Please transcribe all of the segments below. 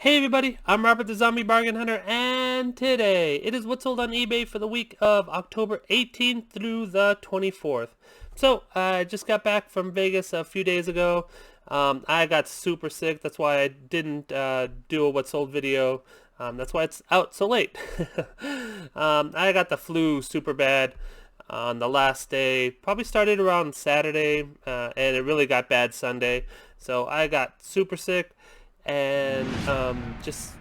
Hey everybody, I'm Robert the Zombie Bargain Hunter, and today it is what's sold on eBay for the week of October 18th through the 24th. So, I just got back from Vegas a few days ago. I got super sick, that's why I didn't do a what's sold video. That's why it's out so late. I got the flu super bad on the last day. Probably started around Saturday, and it really got bad Sunday. So I got super sick and just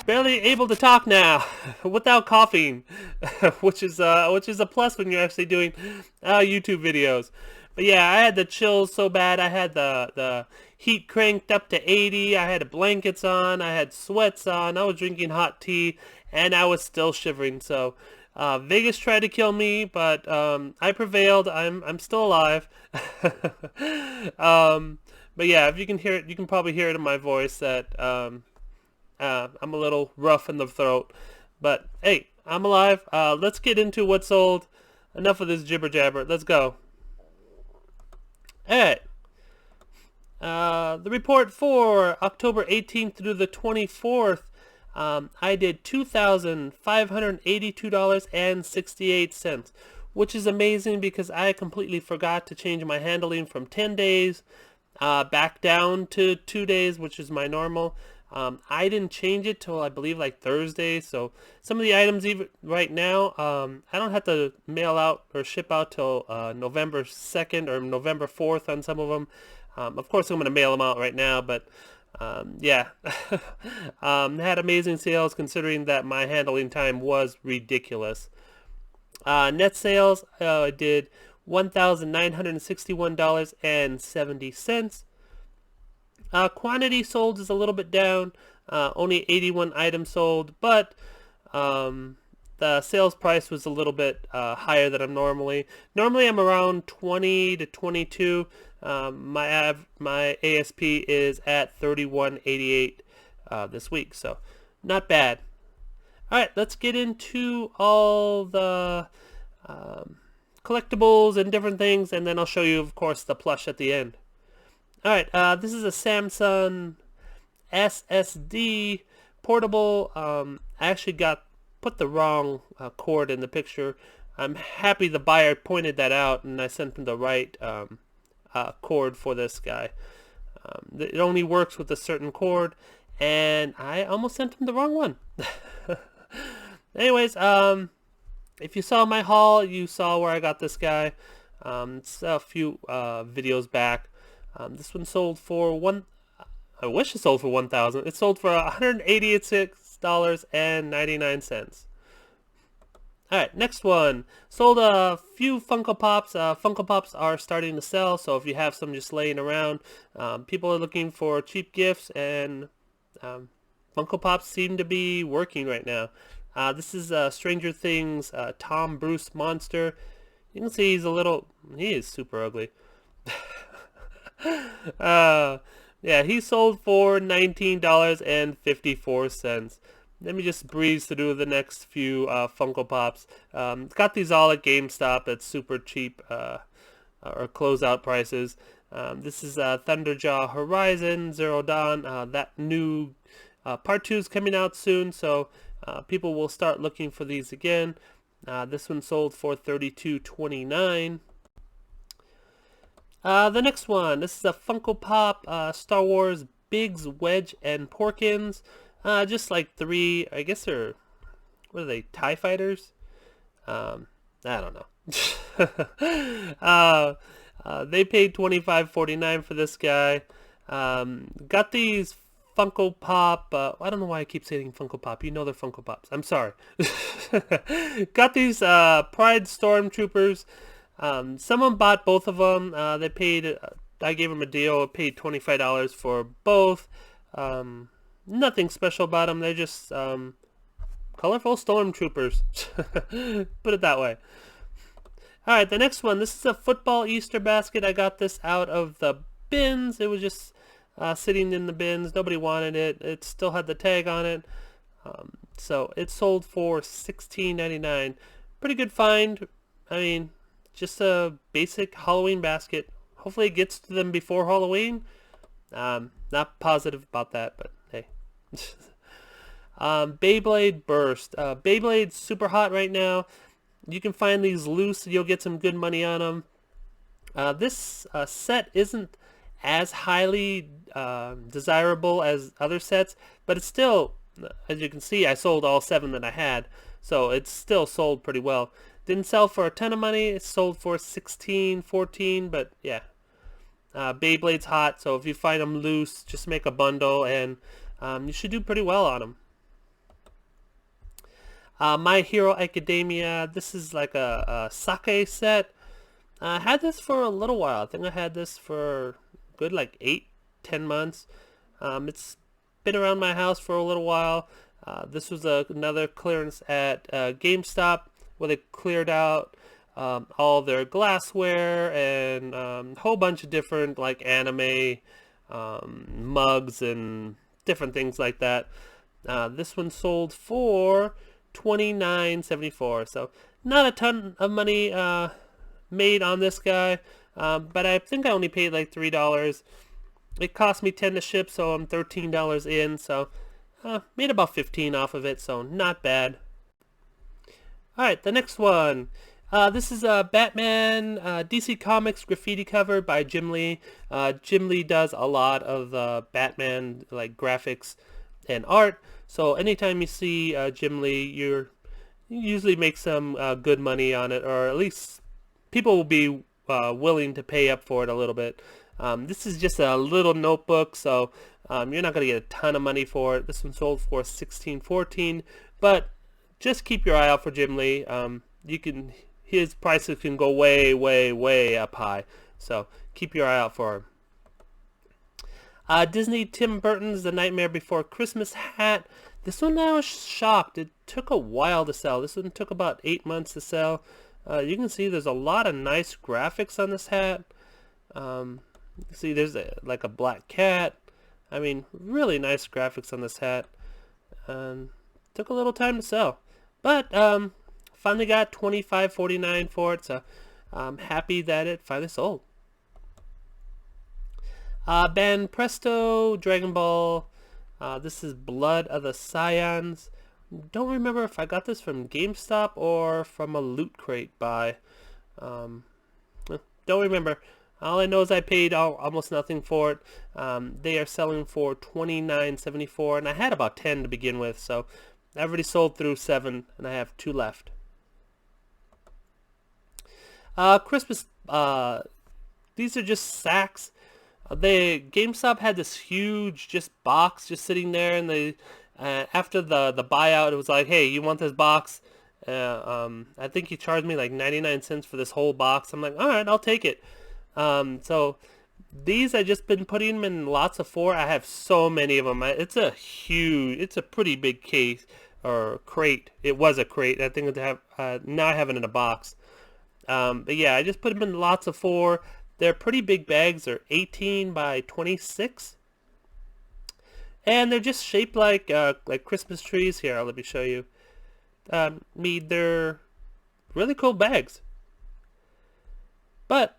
barely able to talk now without coughing, which is a plus when you're actually doing YouTube videos. But yeah, I had the chills so bad. I had the heat cranked up to 80. I had blankets on. I had sweats on. I was drinking hot tea, and I was still shivering. So Vegas tried to kill me, but I prevailed. I'm still alive. um, but yeah, if you can hear it, you can probably hear it in my voice that I'm a little rough in the throat. But hey, I'm alive. Let's get into what's sold. Enough of this jibber jabber. Let's go. Alright. The report for October 18th through the 24th. I did $2,582.68, which is amazing because I completely forgot to change my handling from 10 days back down to 2 days, which is my normal. I didn't change it till I believe like Thursday, so some of the items even right now, I don't have to mail out or ship out till November 2nd or November 4th on some of them. Of course, I'm going to mail them out right now, but yeah, had amazing sales considering that my handling time was ridiculous. Net sales, I did $1,961.70. Quantity sold is a little bit down, only 81 items sold, but the sales price was a little bit higher than I'm normally. Normally I'm around 20 to 22. My ASP is at 31.88 this week, so not bad. All right, let's get into all the collectibles and different things, and then I'll show you, of course, the plush at the end. All right, this is a Samsung SSD portable. I actually put the wrong cord in the picture. I'm happy the buyer pointed that out, and I sent him the right cord for this guy. It only works with a certain cord, and I almost sent him the wrong one. Anyways, if you saw my haul, you saw where I got this guy. It's a few videos back. This one sold for I wish it sold for 1,000. It sold for $186.99. All right, next one. Sold a few Funko Pops. Funko Pops are starting to sell, so if you have some just laying around, people are looking for cheap gifts, and Funko Pops seem to be working right now. This is Stranger Things Tom Bruce Monster. You can see he is super ugly. Yeah, he sold for $19.54. Let me just breeze through the next few Funko Pops. Got these all at GameStop at super cheap or closeout prices. This is Thunderjaw Horizon Zero Dawn. That new part 2 is coming out soon, so people will start looking for these again. This one sold for $32.29. The next one, this is a Funko Pop Star Wars Biggs, Wedge, and Porkins. Just like 3, I guess they're, what are they, TIE Fighters? I don't know. They paid $25.49 for this guy. Got these Funko Pop, I don't know why I keep saying Funko Pop. You know they're Funko Pops. I'm sorry. Got these Pride Stormtroopers. Someone bought both of them. They paid, I gave them a deal, paid $25 for both. Nothing special about them. They're just colorful stormtroopers. Put it that way. Alright, the next one. This is a football Easter basket. I got this out of the bins. It was just sitting in the bins. Nobody wanted it. It still had the tag on it. So it sold for $16.99. Pretty good find. I mean, just a basic Halloween basket. Hopefully it gets to them before Halloween. Not positive about that, but hey. Beyblade Burst. Beyblade's super hot right now. You can find these loose. You'll get some good money on them. This set isn't as highly desirable as other sets, but it's still, as you can see, I sold all 7 that I had, so it's still sold pretty well. Didn't sell for a ton of money. It sold for 16, 14, but yeah. Beyblade's hot, so if you find them loose, just make a bundle, and you should do pretty well on them. My Hero Academia, this is like a sake set. I had this for a little while. I think I had this for good like 8-10 months. It's been around my house for a little while. This was another clearance at GameStop where they cleared out all their glassware and a whole bunch of different like anime mugs and different things like that. This one sold for $29.74, so not a ton of money made on this guy, but I think I only paid like $3. It cost me $10 to ship, so I'm $13 in, so made about $15 off of it, so not bad. Alright, the next one. This is a Batman DC Comics graffiti cover by Jim Lee. Jim Lee does a lot of Batman like graphics and art, so anytime you see Jim Lee, you usually make some good money on it, or at least people will be willing to pay up for it a little bit. This is just a little notebook, so you're not going to get a ton of money for it. This one sold for $16.14, but just keep your eye out for Jim Lee. His prices can go way, way, way up high, so keep your eye out for him. Disney Tim Burton's The Nightmare Before Christmas hat. This one I was shocked. It took a while to sell. This one took about 8 months to sell. You can see there's a lot of nice graphics on this hat. See, there's like a black cat. I mean, really nice graphics on this hat. Took a little time to sell, but finally got $25.49 for it, so I'm happy that it finally sold. Ben Presto Dragon Ball. This is Blood of the Scions. Don't remember if I got this from GameStop or from a loot crate buy. Don't remember. All I know is I paid almost nothing for it. They are selling for $29.74, and I had about 10 to begin with, so I've already sold through 7, and I have 2 left. Christmas. These are just sacks. GameStop had this huge box just sitting there, and they after the buyout, it was like, hey, you want this box? I think he charged me like 99 cents for this whole box. I'm like, all right, I'll take it. So these I just been putting them in lots of 4. I have so many of them. It's a pretty big case or crate. It was a crate. I think now I have it in a box. But yeah, I just put them in lots of 4. They're pretty big bags. They're 18 by 26. And they're just shaped like Christmas trees. Here, let me show you. They're really cool bags. But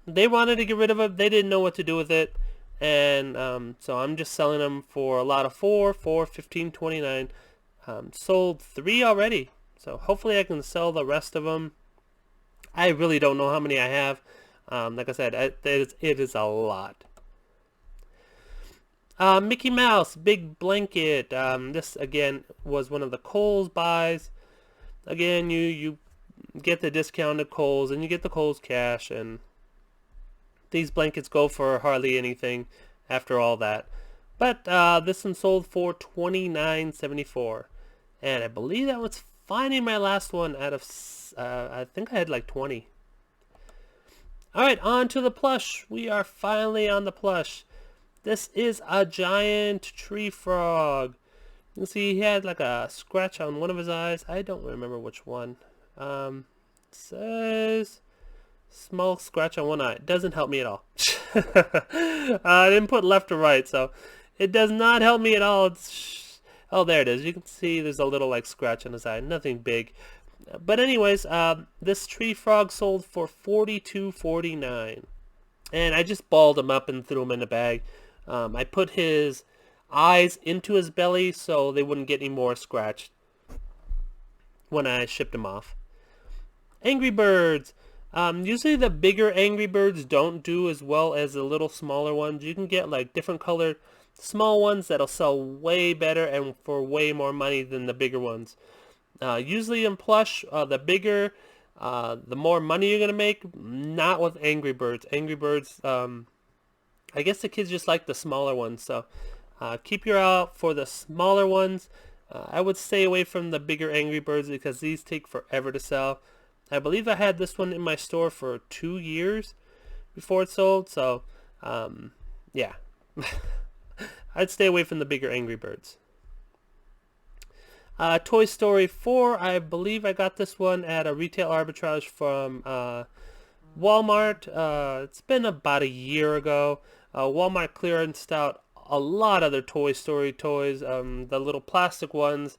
they wanted to get rid of them. They didn't know what to do with it. And so I'm just selling them for a lot of 4 for $15.29. Sold 3 already. So hopefully I can sell the rest of them. I really don't know how many I have. Like I said, it is a lot. Mickey Mouse Big Blanket. This again was one of the Kohl's buys. Again, you get the discounted Kohl's and you get the Kohl's cash, and these blankets go for hardly anything after all that. But this one sold for $29.74, and I believe that was finally my last one out of I think I had like 20. Alright, on to the plush. We are finally on the plush. This is a giant tree frog. You can see he had like a scratch on one of his eyes. I don't remember which one. It says small scratch on one eye. It doesn't help me at all. I didn't put left or right, so it does not help me at all. Oh, there it is. You can see there's a little like scratch on his eye. Nothing big. But anyways, this tree frog sold for $42.49, and I just balled him up and threw him in a bag. I put his eyes into his belly so they wouldn't get any more scratched when I shipped him off. Angry Birds. Usually the bigger Angry Birds don't do as well as the little smaller ones. You can get like different colored small ones that'll sell way better and for way more money than the bigger ones. Usually in plush, the bigger, the more money you're gonna make. Not with Angry Birds. Angry Birds, I guess the kids just like the smaller ones. So keep your eye out for the smaller ones. I would stay away from the bigger Angry Birds because these take forever to sell. I believe I had this one in my store for 2 years before it sold. So yeah, I'd stay away from the bigger Angry Birds. Toy Story 4, I believe I got this one at a retail arbitrage from Walmart. It's been about a year ago. Walmart clearanced out a lot of their Toy Story toys, the little plastic ones,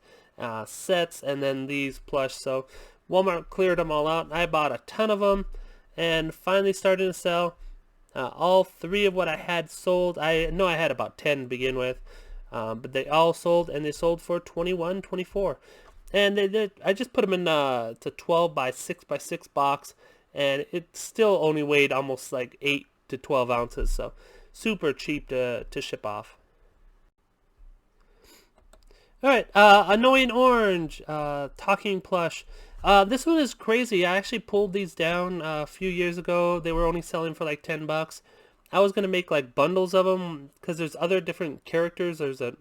sets, and then these plush. So Walmart cleared them all out. I bought a ton of them and finally started to sell. All 3 of what I had sold. I know I had about 10 to begin with. But they all sold, and they sold for $21, $24. And I just put them in to 12 by 6 by 6 box, and it still only weighed almost like 8 to 12 ounces, so super cheap to ship off. Alright, Annoying Orange, Talking Plush. This one is crazy. I actually pulled these down a few years ago. They were only selling for like $10. I was going to make like bundles of them because there's other different characters. There's a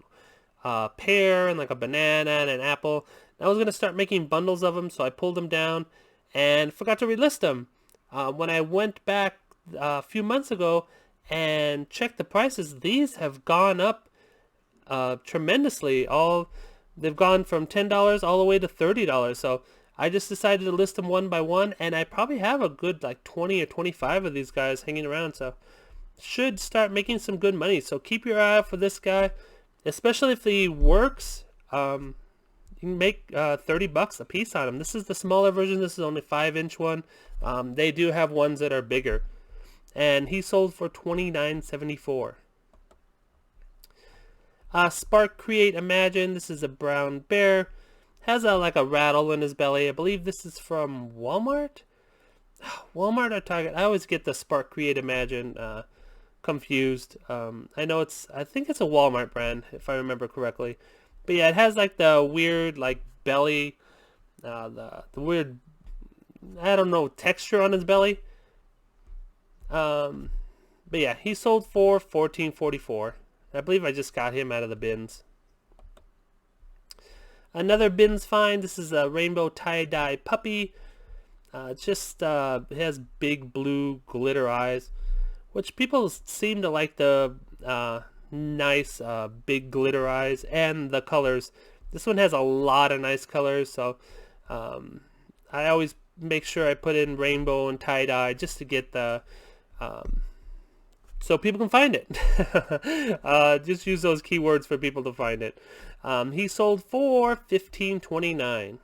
pear and like a banana and an apple. I was going to start making bundles of them, so I pulled them down and forgot to relist them. When I went back a few months ago and checked the prices, these have gone up tremendously. They've gone from $10 all the way to $30. So I just decided to list them one by one, and I probably have a good like 20 or 25 of these guys hanging around. So should start making some good money. So keep your eye out for this guy, especially if he works. You can make $30 a piece on him. This is the smaller version. This is only 5-inch one. They do have ones that are bigger, and he sold for $29.74. Spark Create Imagine. This is a brown bear. Has like a rattle in his belly. I believe this is from Walmart. Walmart or Target. I always get the Spark Create Imagine confused. I think it's a Walmart brand if I remember correctly. But yeah, it has like the weird like belly, the weird, I don't know, texture on his belly. But yeah, he sold for $14.44. I believe I just got him out of the bins. Another bins find. This is a rainbow tie-dye puppy. It has big blue glitter eyes, which people seem to like the nice big glitter eyes and the colors. This one has a lot of nice colors, so I always make sure I put in rainbow and tie-dye just to get the so people can find it. Just use those keywords for people to find it. He sold for $15.29.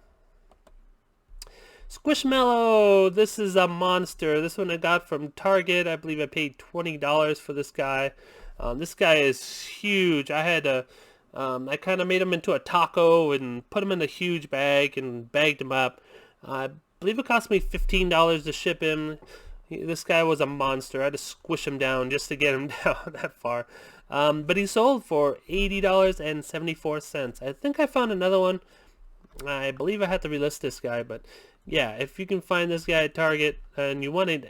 Squishmallow, this is a monster. This one I got from Target. I believe I paid $20 for this guy. This guy is huge. I kind of made him into a taco and put him in a huge bag and bagged him up. I believe it cost me $15 to ship him. This guy was a monster. I had to squish him down just to get him down that far. But he sold for $80.74. I think I found another one. I believe I had to relist this guy, but yeah, if you can find this guy at Target and you want to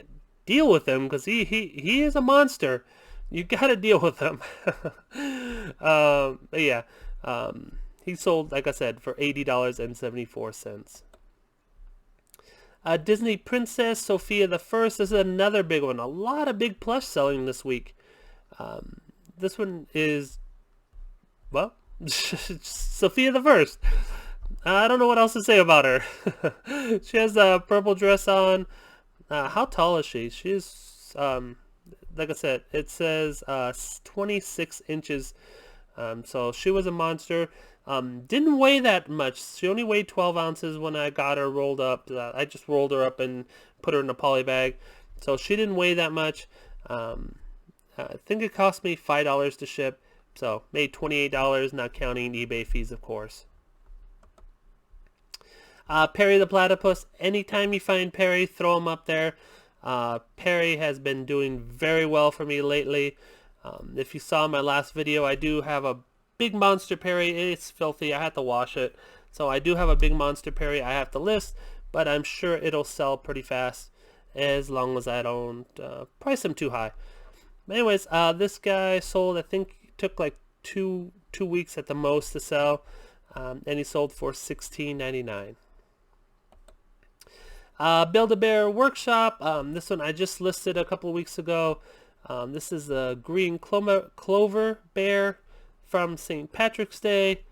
deal with him, because he is a monster, you gotta deal with him. But yeah, he sold, like I said, for $80.74. Disney Princess Sophia the First. This is another big one. A lot of big plush selling this week. This one is, well, Sophia the First. I don't know what else to say about her. She has a purple dress on. How tall is she? She's, like I said, it says 26 inches. So she was a monster. Didn't weigh that much. She only weighed 12 ounces when I got her rolled up. I just rolled her up and put her in a poly bag. So she didn't weigh that much. I think it cost me $5 to ship. So made $28, not counting eBay fees, of course. Perry the Platypus. Anytime you find Perry, throw him up there. Perry has been doing very well for me lately. If you saw my last video, I do have a big monster Perry. It's filthy. I have to wash it. So I do have a big monster Perry I have to list, but I'm sure it'll sell pretty fast as long as I don't price him too high. But anyways, this guy sold, I think it took like two weeks at the most to sell, and he sold for $16.99. Build-A-Bear Workshop. This one I just listed a couple of weeks ago. This is the green clover bear from St. Patrick's Day.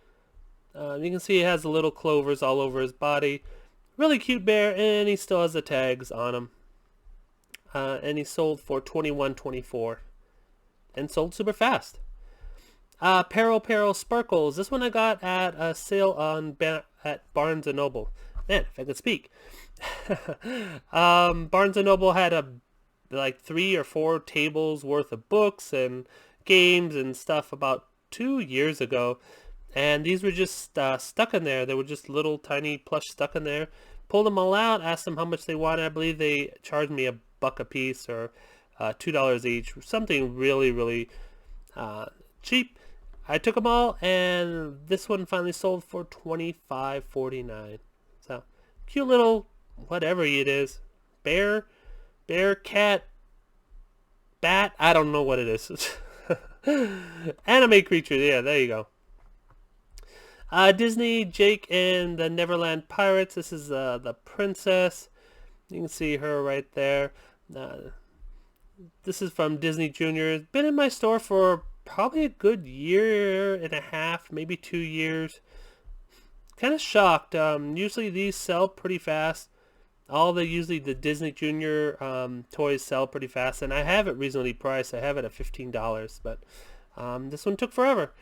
You can see he has the little clovers all over his body. Really cute bear, and he still has the tags on him. And he sold for $21.24 and sold super fast. Peril Sparkles. This one I got at a sale on at Barnes & Noble. Man, if I could speak. Barnes & Noble had like 3 or 4 tables worth of books and games and stuff about 2 years ago, and these were just stuck in there. They were just little tiny plush stuck in there. Pulled them all out, asked them how much they wanted. I believe they charged me $1 a piece or $2 each, something really cheap. I took them all, and this one finally sold for $25.49. So cute little whatever it is, bear, cat, bat, I don't know what it is. Anime creature, yeah, there you go. Disney, Jake and the Neverland Pirates. This is the princess. You can see her right there. This is from Disney Junior. It's been in my store for probably a good 1.5 years, maybe 2 years. Kind of shocked. Usually these sell pretty fast. Usually the Disney Junior toys sell pretty fast, and I have it reasonably priced. I have it at $15, but this one took forever.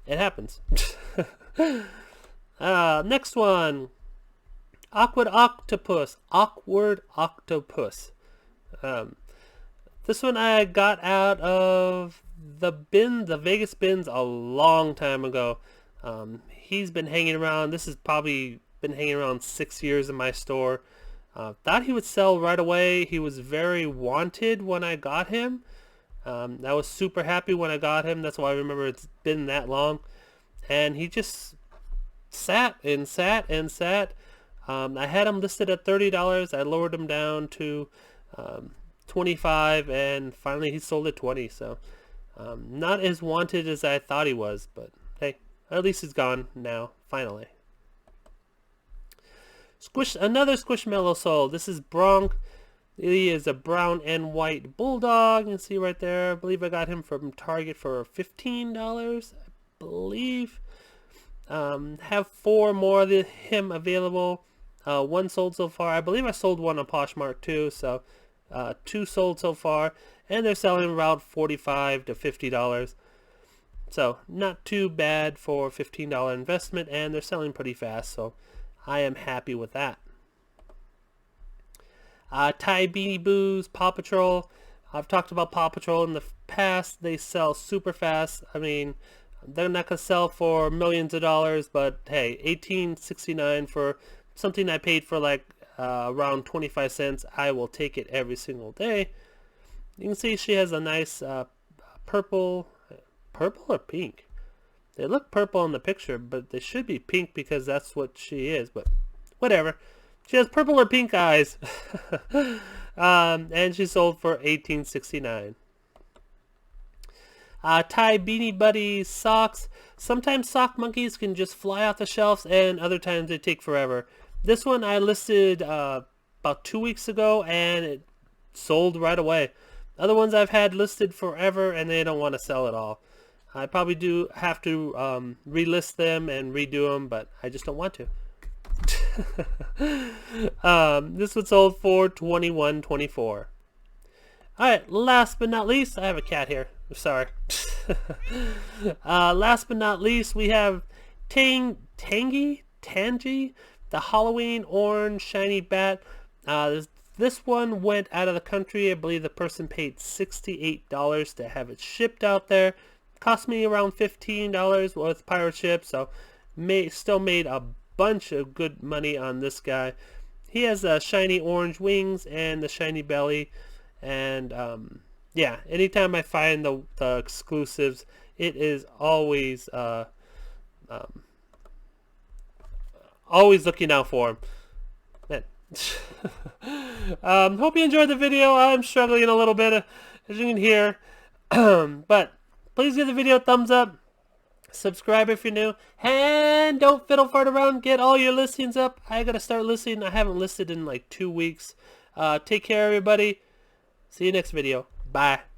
It happens. Next one, Awkward Octopus. This one I got out of the Vegas bins a long time ago. He's been hanging around. This has probably been hanging around 6 years in my store. Thought he would sell right away. He was very wanted when I got him. I was super happy when I got him. That's why I remember it's been that long. And he just sat and sat and sat. I had him listed at $30. I lowered him down to $25, and finally he sold at $20. So not as wanted as I thought he was, but hey, at least he's gone now, finally. Another Squishmallow sold. This is Bronk. He is a brown and white bulldog. You can see right there. I believe I got him from Target for $15, I believe. Have 4 more of him available. 1 sold so far. I believe I sold 1 on Poshmark too. So 2 sold so far, and they're selling around $45 to $50. So not too bad for a $15 investment, and they're selling pretty fast. So I am happy with that. Ty Beanie Boos, Paw Patrol. I've talked about Paw Patrol in the past. They sell super fast. I mean, they're not going to sell for millions of dollars, but hey, $18.69 for something I paid for like around 25 cents. I will take it every single day. You can see she has a nice purple or pink? They look purple in the picture, but they should be pink because that's what she is, but whatever. She has purple or pink eyes. And she sold for $18.69. Ty Beanie Buddy socks. Sometimes sock monkeys can just fly off the shelves, and other times they take forever. This one I listed about 2 weeks ago, and it sold right away. Other ones I've had listed forever, and they don't want to sell at all. I probably do have to relist them and redo them, but I just don't want to. This one sold for $21.24. Alright, last but not least, I have a cat here. Sorry. Last but not least, we have Tangy, the Halloween orange shiny bat. This one went out of the country. I believe the person paid $68 to have it shipped out there. Cost me around $15 with pirate ship, so still made a bunch of good money on this guy. He has shiny orange wings and the shiny belly, and yeah, anytime I find the exclusives, it is always always looking out for him. Man. Hope you enjoyed the video. I'm struggling a little bit, as you can hear. But please give the video a thumbs up. Subscribe if you're new. And don't fiddle fart around. Get all your listings up. I gotta start listing. I haven't listed in like 2 weeks. Take care, everybody. See you next video. Bye.